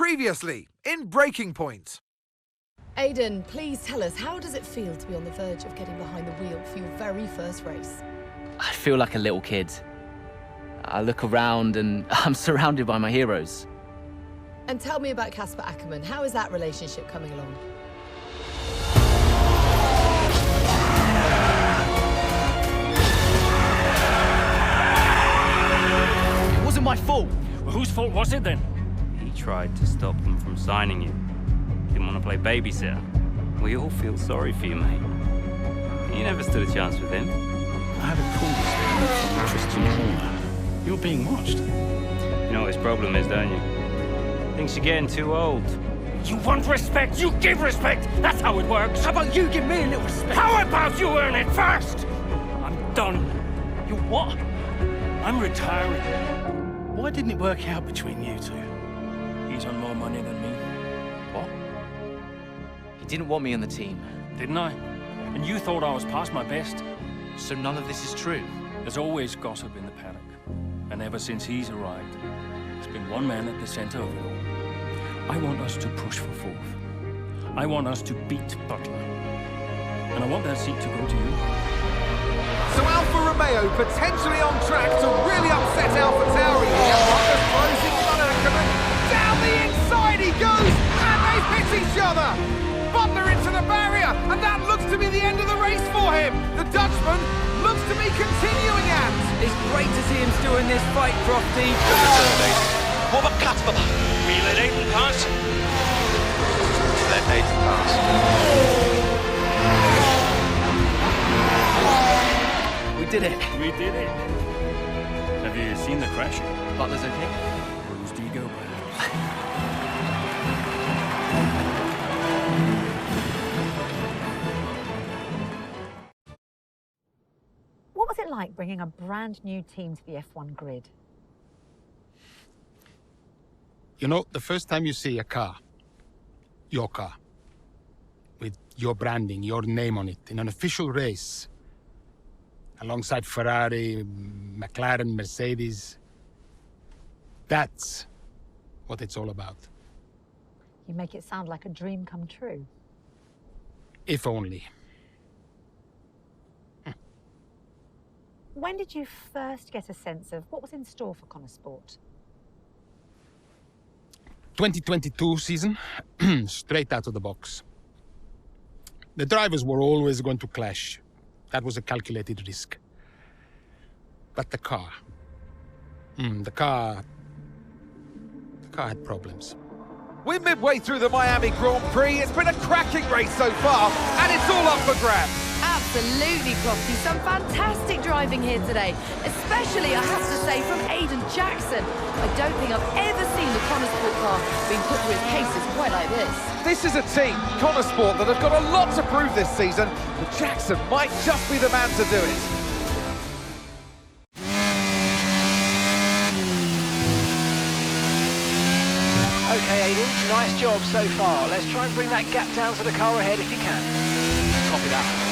Previously, in Breaking Point. Aidan, please tell us, how does it feel to be on the verge of getting behind the wheel for your very first race? I feel like a little kid. I look around and I'm surrounded by my heroes. And tell me about Casper Ackerman. How is that relationship coming along? It wasn't my fault. Well, whose fault was it then? He tried to stop them from signing you. Didn't want to play babysitter. We all feel sorry for you, mate. You never stood a chance with him. I had a call this morning from Tristan Horner. You're being watched. You know what his problem is, don't you? Thinks you're getting too old. You want respect, you give respect! That's how it works! How about you give me a little respect? How about you earn it first? I'm done. You what? I'm retiring. Why didn't it work out between you two? He's on more money than me, What? He didn't want me on the team. didn't I? And you thought I was past my best? So none of this is true. There's always gossip in the paddock. And ever since he's arrived, there's been one man at the center of it all. I want us to push for fourth. I want us to beat Butler. And I want that seat to go to you. So Alfa Romeo potentially on track to really upset Alfa Tauri here. Butler's closing in on Ackerman. Down the inside he goes, and they've hit each other. Butler into the barrier, and that looks to be the end of the race for him. The Dutchman looks to be continuing at. It's great to see him still in this fight, Crofty. What about Casper? We let Aiden pass. Let Aiden pass. We did it. We did it. Have you seen the crash? Butler's okay. Bruised ego, perhaps. What was it like bringing a brand new team to the F1 grid? You know, the first time you see a car, your car, with your branding, your name on it, in an official race, alongside Ferrari, McLaren, Mercedes, that's what it's all about. You make it sound like a dream come true. If only. When did you first get a sense of what was in store for Connor Sport? 2022 season, straight out of the box. The drivers were always going to clash. That was a calculated risk. But the car... the car had problems. We're midway through the Miami Grand Prix. It's been a cracking race so far, and it's all up for grabs. Absolutely, Crofty. Some fantastic driving here today. Especially, I have to say, from Aidan Jackson. I don't think I've ever seen the Connor Sport car being put through its paces quite like this. This is a team, Connor Sport, that have got a lot to prove this season, but Jackson might just be the man to do it. Okay, Aiden, nice job so far. Let's try and bring that gap down to the car ahead if you can. Copy that.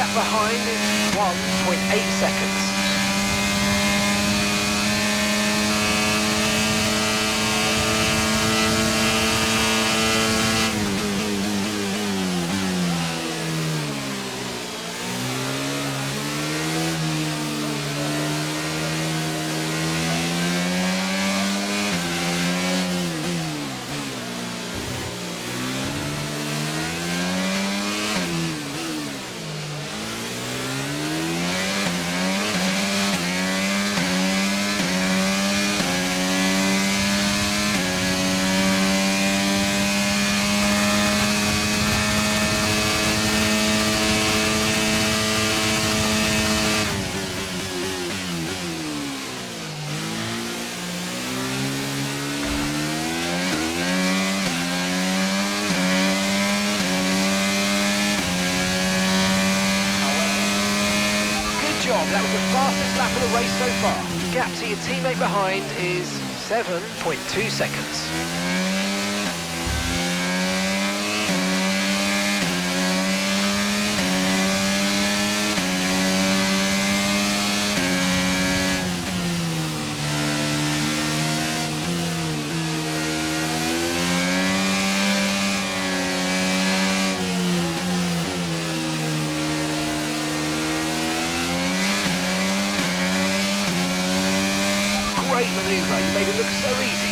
gap behind is 1.8 seconds. That was the fastest lap of the race so far. Gap to your teammate behind is 7.2 seconds. Great manoeuvre, you made it look so easy.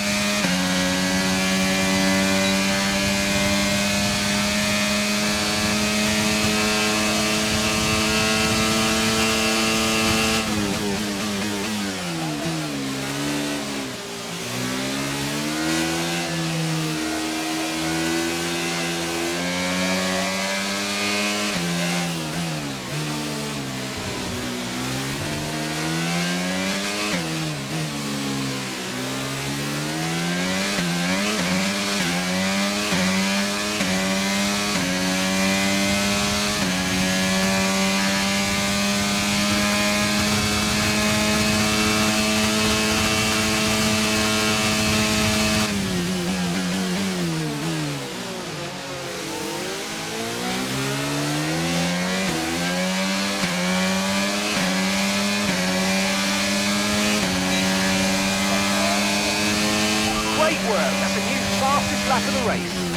Great work, that's a new fastest lap of the race.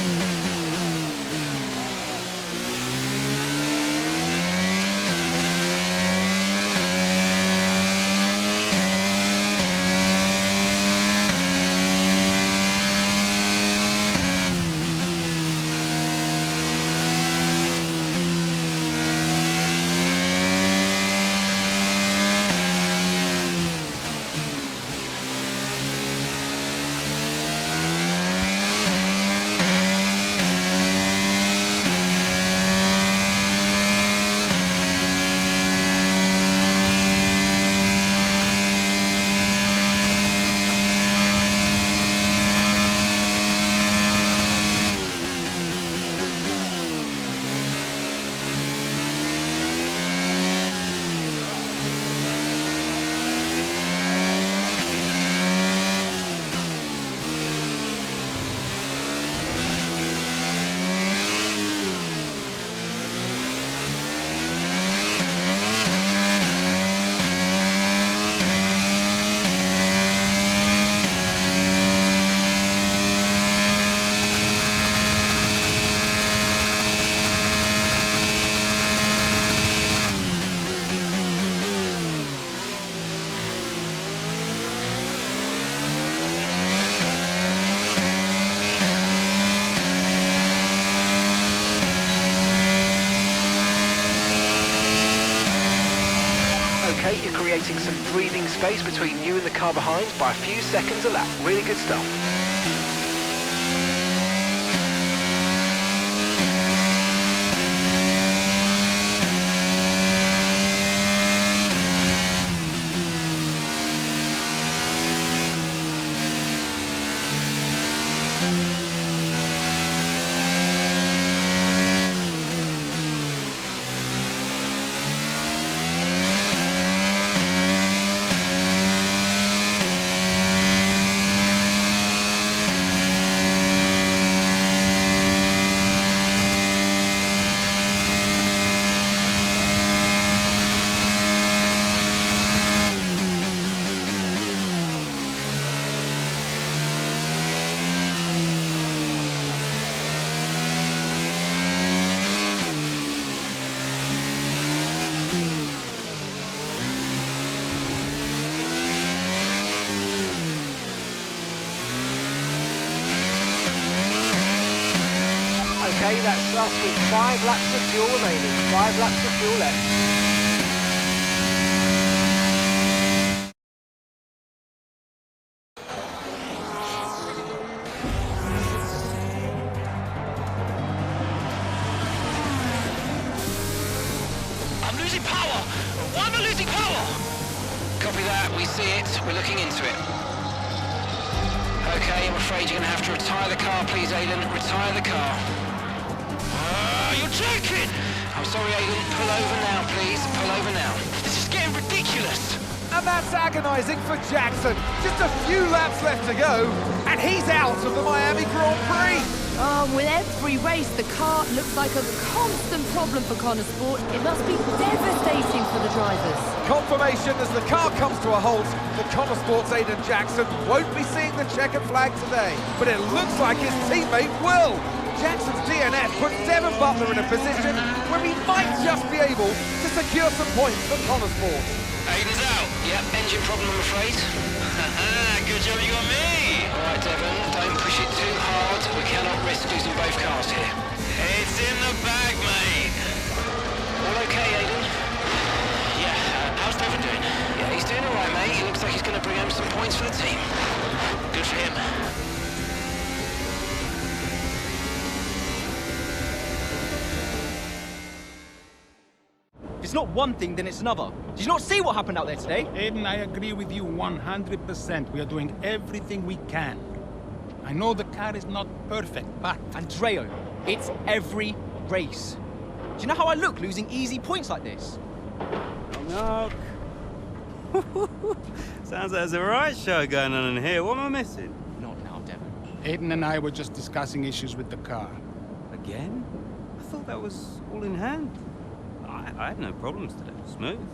Okay, you're creating some breathing space between you and the car behind by a few seconds a lap. Really good stuff. that's us with 5 laps of fuel remaining. 5 laps of fuel left. I'm losing power! Why am I losing power? Copy that, we see it, we're looking into it. Okay, I'm afraid you're going to have to retire the car, please, Aiden. Retire the car. You're joking! I'm sorry, Aiden. Pull over now, please. Pull over now. This is getting ridiculous! And that's agonising for Jackson. Just a few laps left to go, and he's out of the Miami Grand Prix. With every race, the car looks like a constant problem for Connor Sport. It must be devastating for the drivers. Confirmation as the car comes to a halt. The Connor Sport's Aiden Jackson won't be seeing the checkered flag today, but it looks like his teammate will. Jackson's DNF puts Devon Butler in a position where he might just be able to secure some points for Connor Sport. Aiden's out. Yep, engine problem, I'm afraid. Good job you got me! All right, Devon, don't push it too hard. We cannot risk losing both cars here. It's in the bag, mate! All okay, Aiden? Yeah, how's Devon doing? Yeah, he's doing all right, mate. He looks like he's going to bring home some points for the team. Good for him. If it's not one thing, then it's another. Did you not see what happened out there today? Aiden, I agree with you 100%. We are doing everything we can. I know the car is not perfect, but... Andreo, it's every race. Do you know how I look losing easy points like this? Oh, no. Sounds like there's a right show going on in here. What am I missing? Not now, Devon. Aiden and I were just discussing issues with the car. Again? I thought that was all in hand. I had no problems today. Smooth.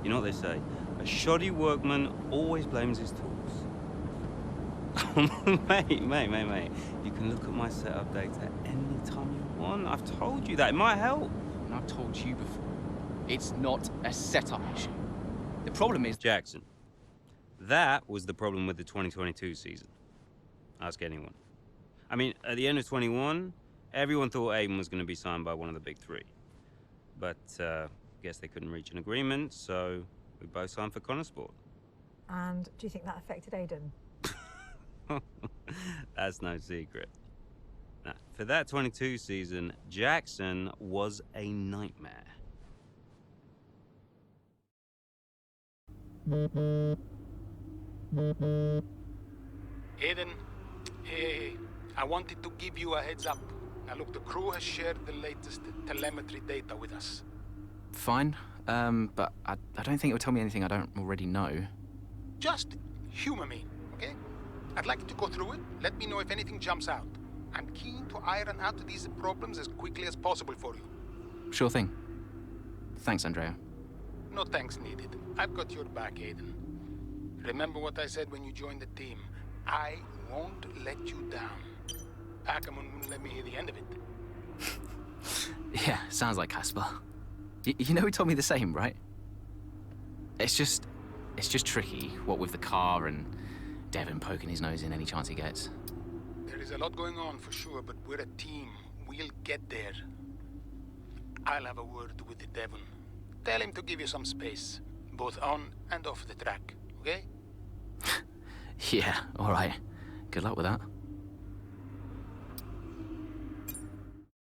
You know what they say? A shoddy workman always blames his tools. mate. You can look at my setup data any time you want. I've told you that. It might help. And I've told you before, it's not a setup issue. The problem is... Jackson, that was the problem with the 2022 season. Ask anyone. I mean, at the end of 21, everyone thought Aiden was going to be signed by one of the big three. But, guess they couldn't reach an agreement, so we both signed for Connor Sport. And do you think that affected Aiden? That's no secret. Now, for that 22 season, Jackson was a nightmare. Aiden, hey, I wanted to give you a heads up. Now look, the crew has shared the latest telemetry data with us. Fine, but I don't think it will tell me anything I don't already know. Just humor me, okay? I'd like you to go through it. Let me know if anything jumps out. I'm keen to iron out these problems as quickly as possible for you. Sure thing. Thanks, Andrea. No thanks needed. I've got your back, Aiden. Remember what I said when you joined the team. I won't let you down. Ackerman wouldn't let me hear the end of it. Yeah, sounds like Casper. You know he told me the same, right? It's just tricky, what with the car and Devon poking his nose in any chance he gets. There is a lot going on for sure, but we're a team. We'll get there. I'll have a word with the Devon. Tell him to give you some space, both on and off the track, okay? Yeah, all right. Good luck with that.